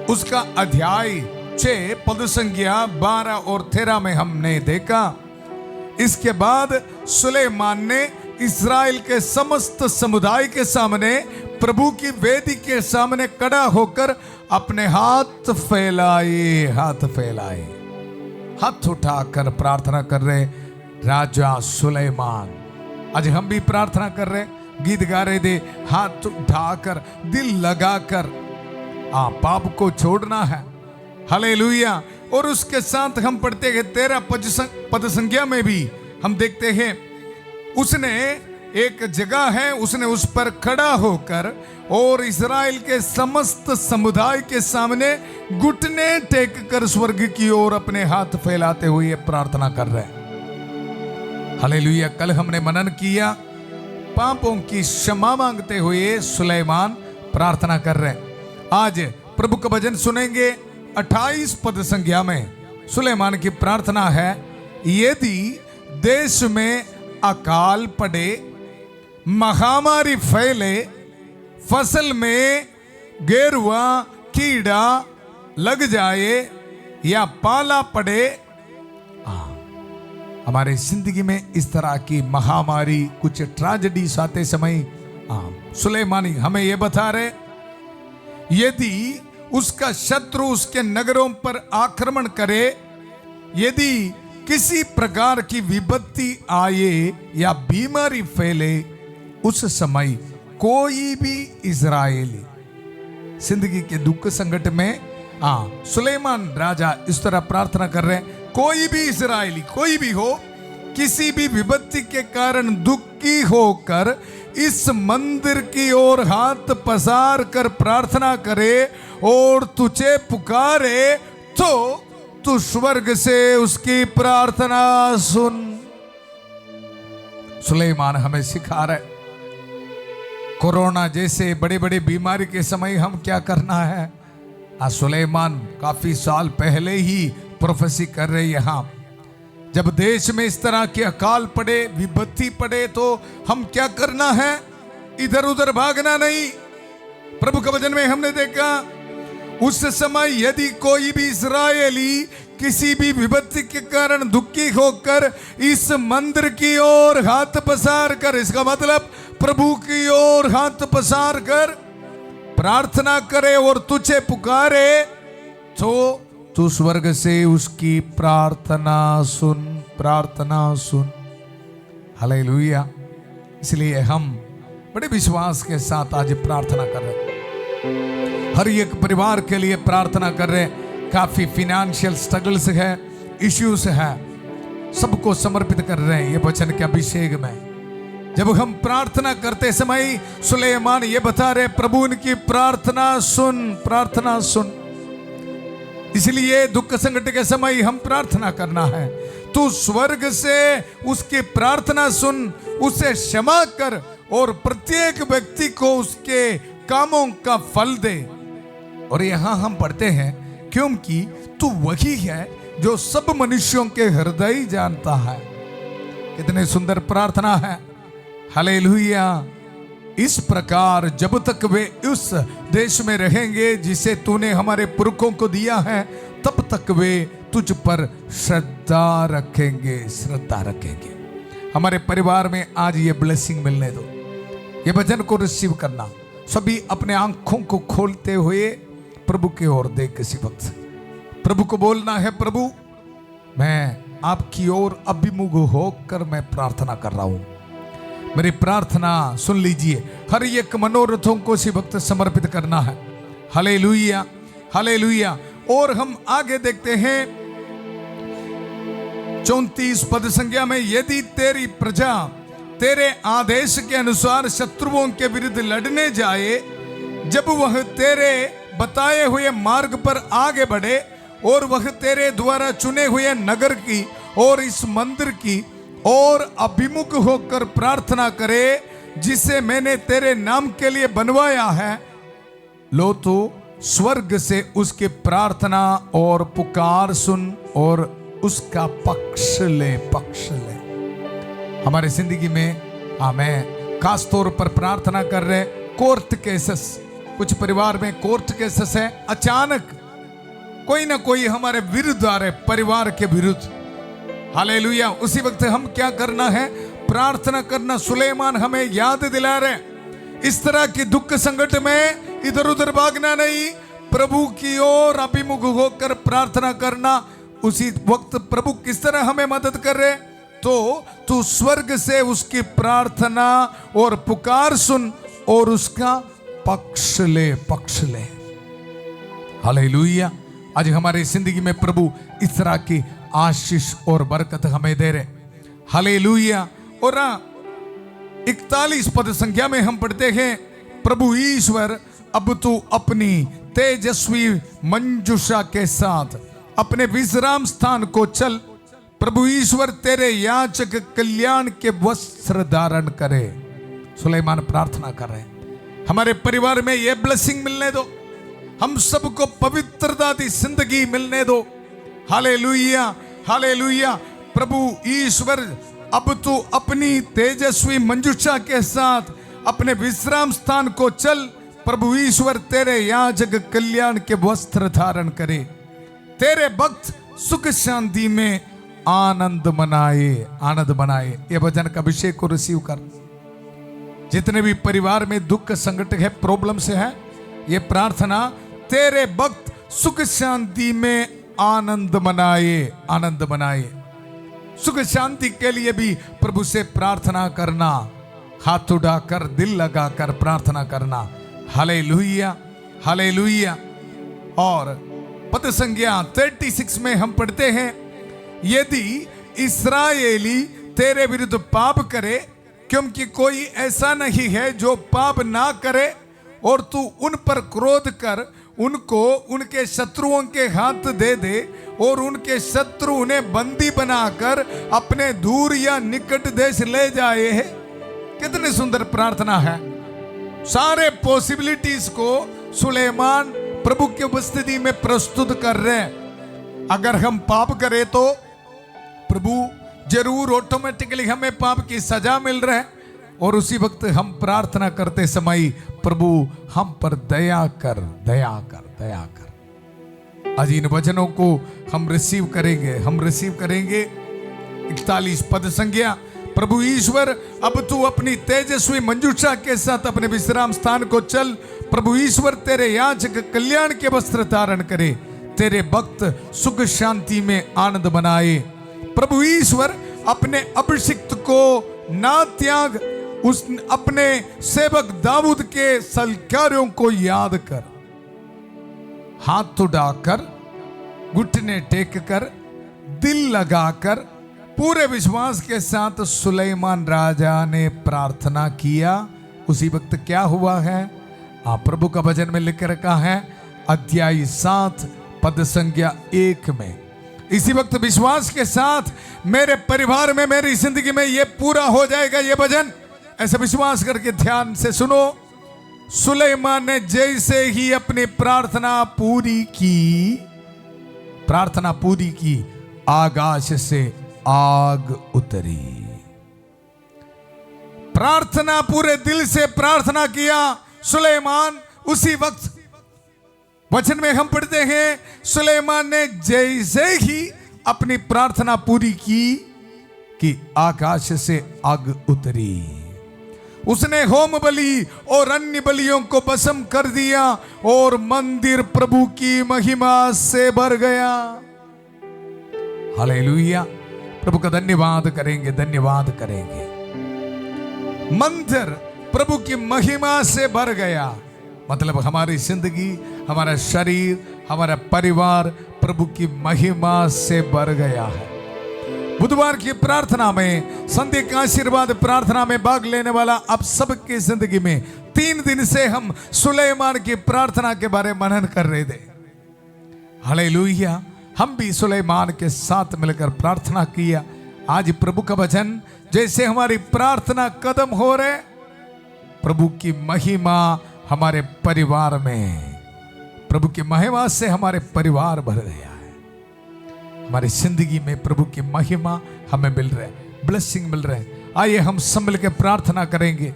उसका अध्याय 6 पद संख्या 12 और 13 में हमने देखा। इसके बाद सुलेमान ने इस्राएल के समस्त समुदाय के सामने, प्रभु की वेदी के सामने खड़ा होकर अपने हाथ फैलाए, हाथ फैलाए, हाथ उठाकर प्रार्थना कर रहे राजा सुलेमान। आज हम भी प्रार्थना कर रहे, गीत गा रहे थे, हाथ उठाकर, दिल लगाकर पाप को छोड़ना है। हालेलुया। और उसके साथ हम पढ़ते हैं 13 पद संख्या में भी हम देखते हैं, उसने एक जगह है, उसने उस पर खड़ा होकर और इस्राएल के समस्त समुदाय के सामने घुटने टेक कर स्वर्ग की ओर अपने हाथ फैलाते हुए प्रार्थना कर रहे हैं। हालेलुया। कल हमने मनन किया, पापों की क्षमा मांगते हुए सुलेमान प्रार्थना कर रहे हैं। आज प्रभु का भजन सुनेंगे। 28 पद संख्या में सुलेमान की प्रार्थना है, यदि देश में अकाल पड़े, महामारी फैले, फसल में गेरुआ कीड़ा लग जाए या पाला पड़े। हमारे जिंदगी में इस तरह की महामारी, कुछ ट्रेजेडीज आते समय सुलेमानी हमें यह बता रहे, यदि उसका शत्रु उसके नगरों पर आक्रमण करे, यदि किसी प्रकार की विपत्ति आए या बीमारी फैले, उस समय कोई भी इजरायली जिंदगी के दुख संकट में, सुलेमान राजा इस तरह प्रार्थना कर रहे हैं, कोई भी इजरायली, कोई भी हो, किसी भी विपत्ति के कारण दुखी होकर इस मंदिर की ओर हाथ पसार कर प्रार्थना करे और तुझे पुकारे, तो तू स्वर्ग से उसकी प्रार्थना सुन। सुलेमान हमें सिखा रहे, कोरोना जैसे बड़े बड़े बीमारी के समय हम क्या करना है। सुलेमान काफी साल पहले ही प्रोफेसी कर रहे यहाँ, जब देश में इस तरह के अकाल पड़े, विपत्ति पड़े, तो हम क्या करना है? इधर उधर भागना नहीं। प्रभु के वचन में हमने देखा उस समय यदि कोई भी इस्राएली किसी भी विपत्ति के कारण दुखी होकर इस मंदिर की ओर हाथ पसार कर, इसका मतलब प्रभु की ओर हाथ पसार कर प्रार्थना करे और तुझे पुकारे, तो तू स्वर्ग से उसकी प्रार्थना सुन, प्रार्थना सुन। हालेलुया। इसलिए हम बड़े विश्वास के साथ आज प्रार्थना कर रहे हैं। हर एक परिवार के लिए प्रार्थना कर रहे हैं। काफी फिनेंशियल स्ट्रगल्स है, इश्यूज है, सबको समर्पित कर रहे हैं ये वचन के अभिषेक में। जब हम प्रार्थना करते समय सुलेमान ये बता रहे, प्रभु उनकी प्रार्थना सुन, प्रार्थना सुन। इसलिए दुख संकट के समय हम प्रार्थना करना है। तू स्वर्ग से उसकी प्रार्थना सुन, उसे क्षमा कर और प्रत्येक व्यक्ति को उसके कामों का फल दे। और यहां हम पढ़ते हैं, क्योंकि तू वही है जो सब मनुष्यों के हृदय जानता है। कितनी सुंदर प्रार्थना है। हालेलुया। इस प्रकार जब तक वे उस देश में रहेंगे जिसे तूने हमारे पुरखों को दिया है, तब तक वे तुझ पर श्रद्धा रखेंगे, श्रद्धा रखेंगे। हमारे परिवार में आज ये ब्लेसिंग मिलने दो, ये वचन को रिसीव करना। सभी अपने आंखों को खोलते हुए प्रभु की ओर देख, किसी वक्त प्रभु को बोलना है, प्रभु मैं आपकी ओर अभिमुख होकर मैं प्रार्थना कर रहा हूं, मेरी प्रार्थना सुन लीजिए। हर एक मनोरथों को इसी वक्त समर्पित करना है। Hallelujah, hallelujah. और हम आगे देखते हैं 34 पद संख्या में, यदि तेरी प्रजा तेरे आदेश के अनुसार शत्रुओं के विरुद्ध लड़ने जाए, जब वह तेरे बताए हुए मार्ग पर आगे बढ़े और वह तेरे द्वारा चुने हुए नगर की और इस मंदिर की और अभिमुख होकर प्रार्थना करे जिसे मैंने तेरे नाम के लिए बनवाया है, लो तो स्वर्ग से उसकी प्रार्थना और पुकार सुन और उसका पक्ष ले, पक्ष ले। हमारे जिंदगी में हमें खास तौर पर प्रार्थना कर रहे कोर्ट केसेस, कुछ परिवार में कोर्ट केसेस है, अचानक कोई ना कोई हमारे विरुद्ध आ रहे, परिवार के विरुद्ध। हालेलुया। उसी वक्त हम क्या करना है? प्रार्थना करना। सुलेमान हमें याद दिला रहे, इस तरह की दुख संकट में इधर उधर भागना नहीं, प्रभु की ओर अभिमुख होकर प्रार्थना करना। उसी वक्त प्रभु किस तरह हमें मदद कर रहे? तो तू स्वर्ग से उसकी प्रार्थना और पुकार सुन और उसका पक्ष ले, पक्ष ले। हालेलुया। आज हमारी जिंदगी में प्रभु इस तरह की आशीष और बरकत हमें दे रहे। हालेलुया। और 41 पद संख्या में हम पढ़ते हैं, प्रभु ईश्वर अब तू अपनी तेजस्वी मंजुषा के साथ अपने विश्राम स्थान को चल। प्रभु ईश्वर तेरे याचक कल्याण के वस्त्र धारण करे। सुलेमान प्रार्थना कर रहे हैं, हमारे परिवार में ये ब्लेसिंग मिलने दो, हम सबको पवित्रता की जिंदगी मिलने दो। Hallelujah, hallelujah. प्रभु ईश्वर अब तू अपनी तेजस्वी मंजुषा के साथ अपने विश्राम स्थान को चल। प्रभु ईश्वर तेरे याजक कल्याण के वस्त्र धारण करे, तेरे भक्त सुख शांति में आनंद मनाए, आनंद मनाए। ये भजन का अभिषेक को रिसीव कर। जितने भी परिवार में दुख संकट है, प्रॉब्लम से है, ये प्रार्थना, तेरे भक्त सुख शांति में आनंद मनाए, आनंद मनाए। सुख शांति के लिए भी प्रभु से प्रार्थना करना, हाथ उठाकर दिल लगाकर प्रार्थना करना। Hallelujah, hallelujah. और पद संख्या 36 में हम पढ़ते हैं, यदि इस्राएली तेरे विरुद्ध पाप करे, क्योंकि कोई ऐसा नहीं है जो पाप ना करे, और तू उन पर क्रोध कर उनको उनके शत्रुओं के हाथ दे दे और उनके शत्रु उन्हें बंदी बनाकर अपने दूर या निकट देश ले जाए। कितनी सुंदर प्रार्थना है। सारे पॉसिबिलिटीज को सुलेमान प्रभु की उपस्थिति में प्रस्तुत कर रहे हैं। अगर हम पाप करें तो प्रभु जरूर ऑटोमेटिकली हमें पाप की सजा मिल रहा है, और उसी वक्त हम प्रार्थना करते समय प्रभु हम पर दया कर, दया कर, दया कर। आज इन वचनों को हम रिसीव करेंगे। 41 पद संज्ञा। प्रभु ईश्वर, अब तू अपनी तेजस्वी मंजूषा के साथ अपने विश्राम स्थान को चल। प्रभु ईश्वर तेरे याजक कल्याण के वस्त्र धारण करे, तेरे भक्त सुख शांति में आनंद बनाए। प्रभु ईश्वर अपने अभिषिक्त को ना त्याग, उस अपने सेवक दाऊद के सलकार्यों को याद कर। हाथ उठाकर, घुटने टेक कर, दिल लगाकर पूरे विश्वास के साथ सुलेमान राजा ने प्रार्थना किया। उसी वक्त क्या हुआ है? आप प्रभु का वचन में लिख रखा है, अध्याय 7 पद संज्ञा 1 में। इसी वक्त विश्वास के साथ मेरे परिवार में, मेरी जिंदगी में ये पूरा हो जाएगा ये वचन। ऐसा विश्वास करके ध्यान से सुनो। सुलेमान ने जैसे ही अपनी प्रार्थना पूरी की, आकाश से आग उतरी। प्रार्थना, पूरे दिल से प्रार्थना किया सुलेमान। उसी वक्त वचन में हम पढ़ते हैं, सुलेमान ने जैसे ही अपनी प्रार्थना पूरी की कि आकाश से आग उतरी। उसने होम बलि और अन्य बलियों को भस्म कर दिया और मंदिर प्रभु की महिमा से भर गया। हालेलुया। प्रभु का धन्यवाद करेंगे, धन्यवाद करेंगे। मंदिर प्रभु की महिमा से भर गया, मतलब हमारी जिंदगी, हमारा शरीर, हमारा परिवार प्रभु की महिमा से भर गया है। बुधवार की प्रार्थना में, संध्या का आशीर्वाद प्रार्थना में भाग लेने वाला आप सबकी जिंदगी में 3 दिन से हम सुलेमान की प्रार्थना के बारे में मनन कर रहे थे। हालेलुया। हम भी सुलेमान के साथ मिलकर प्रार्थना किया। आज प्रभु का वचन, जैसे हमारी प्रार्थना कदम हो रहे, प्रभु की महिमा हमारे परिवार में, प्रभु की महिमा से हमारे परिवार भर गया है। हमारी जिंदगी में प्रभु की महिमा हमें मिल रहा है, ब्लेसिंग मिल रहा है। आइए हम सब मिलकर प्रार्थना करेंगे।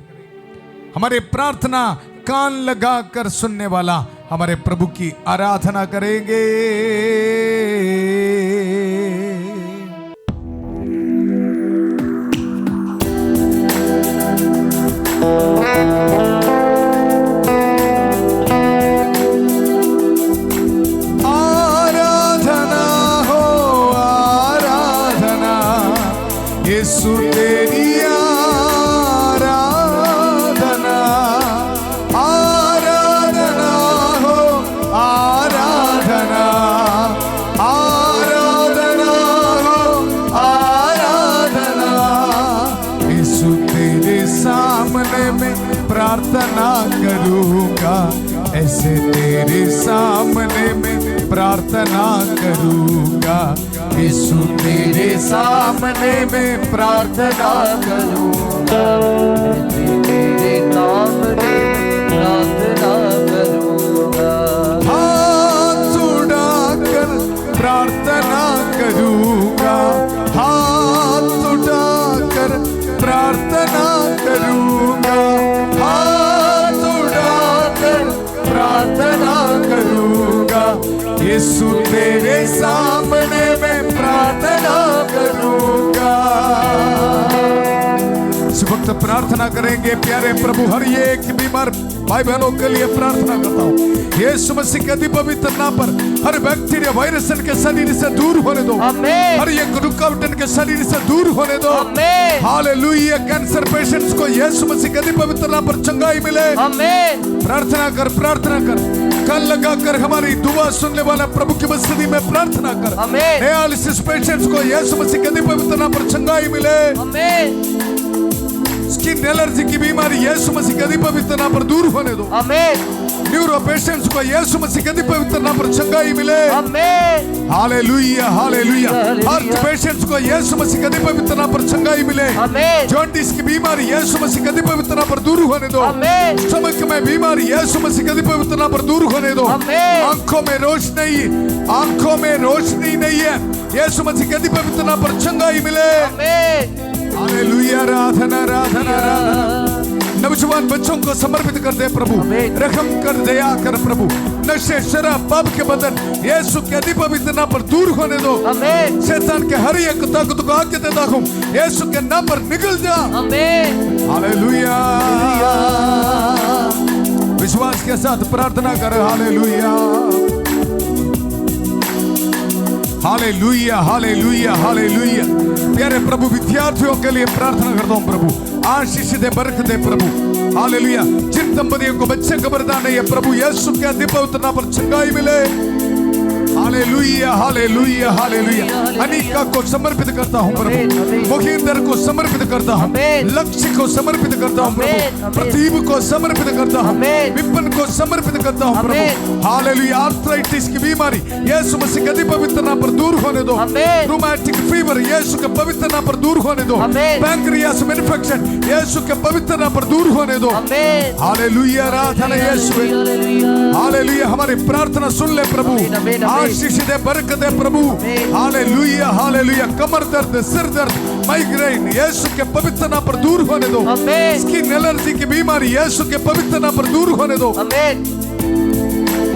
हमारी प्रार्थना कान लगाकर सुनने वाला हमारे प्रभु की आराधना करेंगे। आराधना हो आराधना, यीशु तेरी प्रार्थना करूंगा, ऐसे तेरे सामने में प्रार्थना करूंगा। यीशु तेरे सामने में प्रार्थना करूंगा, तेरे सामने प्रार्थना करूंगा। हाथ उठाकर प्रार्थना करूंगा, हाथ उठाकर प्रार्थना करूंगा, हाथ उठाकर प्रार्थना करूंगा। यीशु तेरे सामने में प्रार्थना करूंगा। इस वक्त प्रार्थना करेंगे। प्यारे प्रभु, हर एक बीमार भाई बहनों के लिए प्रार्थना करता हूँ। यीशु मसीह के अति पवित्र नाम पर हर बैक्टीरिया, वायरस के शरीर से दूर होने दो। हर एक रुकावट के शरीर से दूर होने दो। हालेलुया। कैंसर पेशेंट्स को यीशु मसीह के अति पवित्र नाम पर चंगाई मिले। प्रार्थना कर, प्रार्थना कर। कल लगाकर हमारी दुआ सुनने वाला प्रभु की मस्जिद में प्रार्थना कर। डायलिसिस पेशेंट्स को यीशु मसीह के अति पवित्र नाम पर चंगाई मिले। स्किन एलर्जी की बीमारी यीशु मसीह के अति पवित्र नाम पर दूर होने दो। न्यूरो पेशेंट्स को यीशु मसीह के अति पवित्र नाम पर चंगाई मिले। Hallelujah, hallelujah. हार्ट पेशेंट्स को यीशु मसीह के अति पवित्र नाम पर चंगाई मिले। जॉन्डिस की बीमारी यीशु मसीह के अति पवित्र नाम पर दूर होने दो। स्टमक में बीमारी यीशु मसीह के अति पवित्र नाम पर दूर होने दो। आंखों में रोशनी नहीं है, यीशु मसीह के अति पवित्र नाम पर चंगाई मिले। हालेलुया, आराधना आराधना आराधना। नौजवान बच्चों को समर्पित कर दे प्रभु, रहम कर, दया कर प्रभु। नशे, शराब, पाप के बंधन यीशु के अति पवित्र नाम पर दूर होने दो। शैतान के हर एक ताकत को आज्ञा देता हूं, यीशु के नाम पर निकल जा। हालेलुया, विश्वास के साथ प्रार्थना कर। Hallelujah, hallelujah, hallelujah, hallelujah. प्यारे प्रभु, विद्यार्थियों के लिए प्रार्थना करता हूं प्रभु, आशीष दे, बरकत दे प्रभु। हालेलुया, जिन दंपतियों को बच्चे का वरदान नहीं है प्रभु, यीशु के अति पवित्र नाम पर चंगाई मिले। Hallelujah, hallelujah, hallelujah. अनीका को समर्पित करता हूं प्रभु, मुखिंदर को समर्पित करता हूं, लक्ष्य को समर्पित करता हूं प्रभु, प्रदीप को समर्पित करता हूं, विपिन को समर्पित करता हूं प्रभु। हालेलुया, आर्थराइटिस की बीमारी यीशु मसीह के अति पवित्र नाम पर दूर होने दो। रूमेटिक फीवर यीशु के पवित्र नाम पर दूर होने दो। पैंक्रियास में इन्फेक्शन यीशु के पवित्र नाम पर दूर होने दो। हालेलुया, आराधना यीशु। हालेलुया, हमारी प्रार्थना सुन ले प्रभु, आशीष दे, बरकत दे प्रभु। Hallelujah, hallelujah. कमर दर्द, सिर दर्द, माइग्रेन यीशु के पवित्र नाम पर दूर होने दो। स्किन एलर्जी की बीमारी यीशु के पवित्र नाम पर दूर होने दो।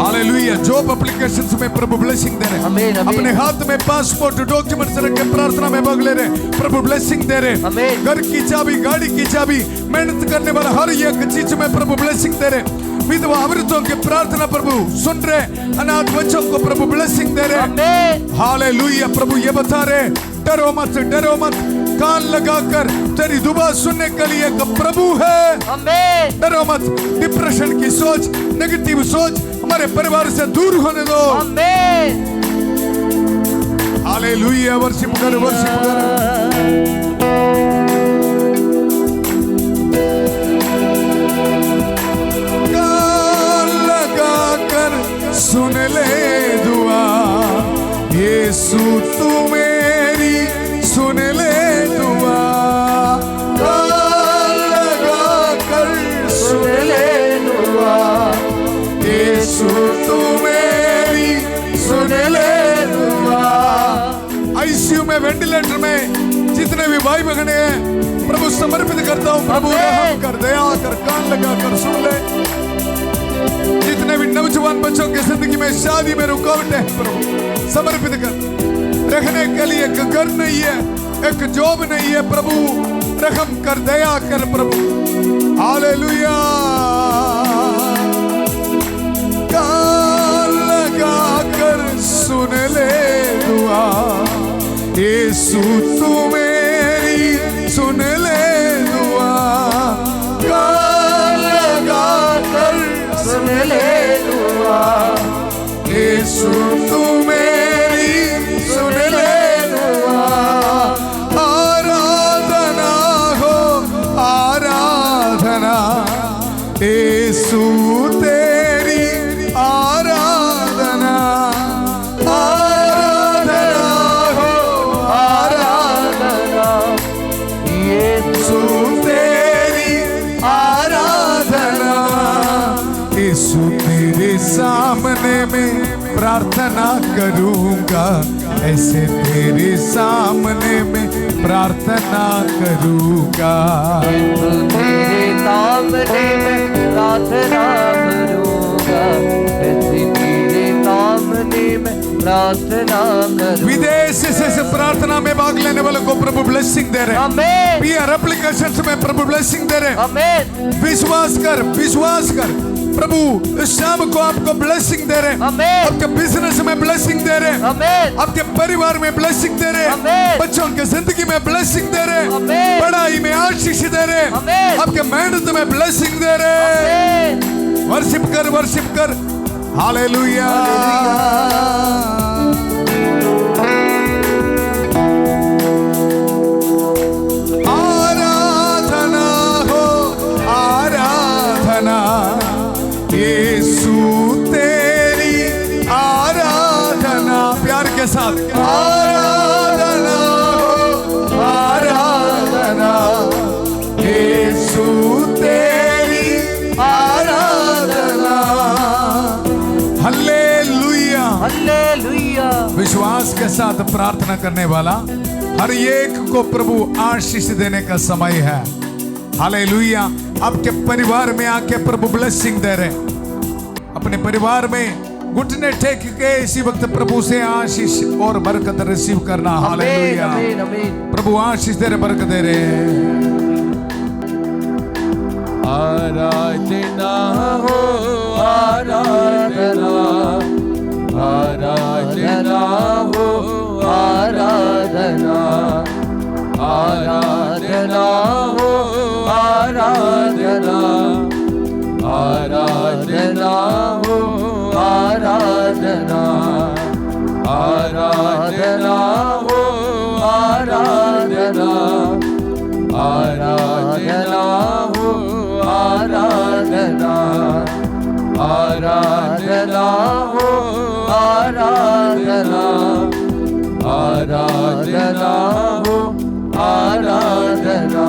हालेलुया, जॉब एप्लीकेशंस में प्रभु ब्लेसिंग दे रहे, अपने हाथ में पासपोर्ट डॉक्यूमेंट्स रख के प्रार्थना में भाग ले रहे, प्रभु ब्लेसिंग दे रहे। घर की चाबी, गाड़ी की चाबी, मेहनत करने वाला हर एक चीज में प्रभु ब्लेसिंग दे रहे। विधवा अमृतों की प्रार्थना प्रभु सुन रहे, अनाथ बच्चों को प्रभु ब्लेसिंग दे रहे। हालेलुया, प्रभु ये बता रहे, डरो मत, डरो मत, कान लगाकर तेरी दुआ सुनने के लिए एक प्रभु है। डरो मत, डिप्रेशन की सोच, नेगेटिव सोच हमारे परिवार से दूर होने दो। हालेलुया, वर्शिप कर, वर्शिप कर। सुन ले दुआ यीशु, तू मेरी सुन ले दुआ। कान लगा कर सुन ले दुआ यीशु, तू मेरी सुन ले दुआ। आईसीयू में, वेंटिलेटर में जितने भी भाई बहने हैं प्रभु समर्पित करता हूँ प्रभु, रहम कर, दया कर, कान लगा कर सुन ले। जितने भी नौजवान बच्चों की जिंदगी में शादी में रुकावट है प्रभु समर्पित कर। रहने के लिए एक घर नहीं है, एक जॉब नहीं है प्रभु, रहम कर, दया कर प्रभु। हालेलुया, कान लगा कर सुन ले दुआ यीशु, तू मेरी सुन ले दुआ। कान लगा कर सुन ले दुआ यीशु, तू मेरी सुन ले दुआ। आराधना हो, आराधना यीशु तेरी आराधना। आराधना हो, आराधना यीशु तेरी आराधना। यीशु तेरे सामने में प्रार्थना करूंगा, ऐसे तेरे सामने में प्रार्थना करूंगा। तेरे सामने में प्रार्थना करूंगा, ऐसे तेरे सामने में प्रार्थना करूंगा। विदेश से प्रार्थना में भाग लेने वालों को प्रभु ब्लेसिंग दे रहे। आमीन। पीआर एप्लीकेशंस में प्रभु ब्लेसिंग दे रहे। आमीन। विश्वास कर, विश्वास कर, प्रभु इस शाम को आपको ब्लेसिंग दे रहे। आपके बिजनेस में ब्लेसिंग दे रहे, आपके परिवार में ब्लेसिंग दे रहे, बच्चों के जिंदगी में ब्लेसिंग दे रहे, पढ़ाई में आशीष दे रहे, आपके मेहनत में ब्लेसिंग दे रहे। वर्शिप कर, वर्शिप कर। हालेलुया। आराधना हो, आराधना यीशु तेरी आराधना। प्यार के साथ आराधना हो, आराधना यीशु तेरी आराधना। Hallelujah, hallelujah. विश्वास के साथ प्रार्थना करने वाला हर एक को प्रभु आशीष देने का समय है। हालेलुया। आपके परिवार में आके प्रभु ब्लेसिंग दे रहे, अपने परिवार में घुटने टेक के इसी वक्त प्रभु से आशीष और बरकत रिसीव करना। हालेलुया। प्रभु आशीष दे रहे, बरकत दे रहे। आराधना हो आराधना, आराधना हो आराधना, आराधना हो आराधना, आराधना हो आराधना, आराधना हो आराधना, आराधना हो आराधना, आराधना हो आराधना, आराधना हो आराधना,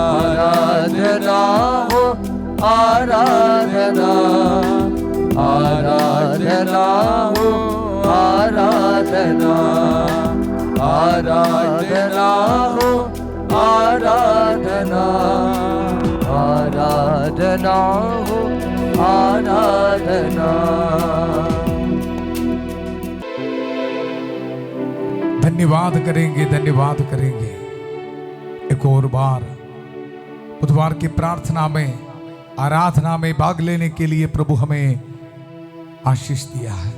आराधना हो आराधना, आराधना हो आराधना, आराधना हो आराधना, आराधना हो आराधना। धन्यवाद करेंगे, धन्यवाद करेंगे। एक और बार बुधवार की प्रार्थना में, आराधना में भाग लेने के लिए प्रभु हमें आशीष दिया है।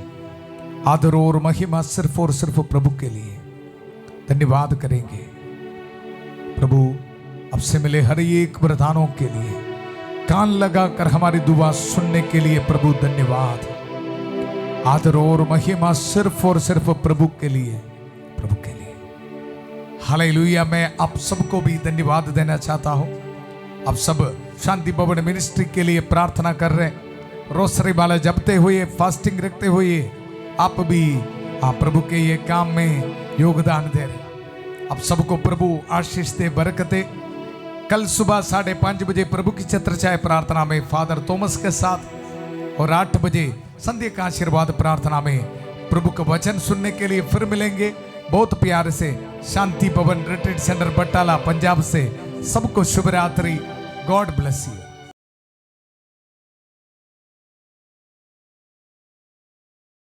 आदर और महिमा सिर्फ और सिर्फ प्रभु के लिए। धन्यवाद करेंगे प्रभु। अब से मिले हर एक वरदानों के लिए, कान लगाकर हमारी दुआ सुनने के लिए प्रभु धन्यवाद। आदर और महिमा सिर्फ और सिर्फ प्रभु के लिए, प्रभु के लिए। हालेलुया। मैं आप सबको भी धन्यवाद देना चाहता हूं। आप सब शांति भवन मिनिस्ट्री के लिए प्रार्थना कर रहे, रोसरी वाला जपते हुए, फास्टिंग रखते हुए आप भी आप प्रभु के ये काम में योगदान दे रहे। आप सबको प्रभु आशीष दे, बरकत दे। कल सुबह 5:30 बजे प्रभु की छत्र छाया प्रार्थना में फादर थॉमस के साथ, और 8 बजे संध्या का आशीर्वाद प्रार्थना में प्रभु का वचन सुनने के लिए फिर मिलेंगे। बहुत प्यार से शांति भवन रिट्रीट सेंटर बटाला पंजाब से सबको शुभ रात्रि। God bless you.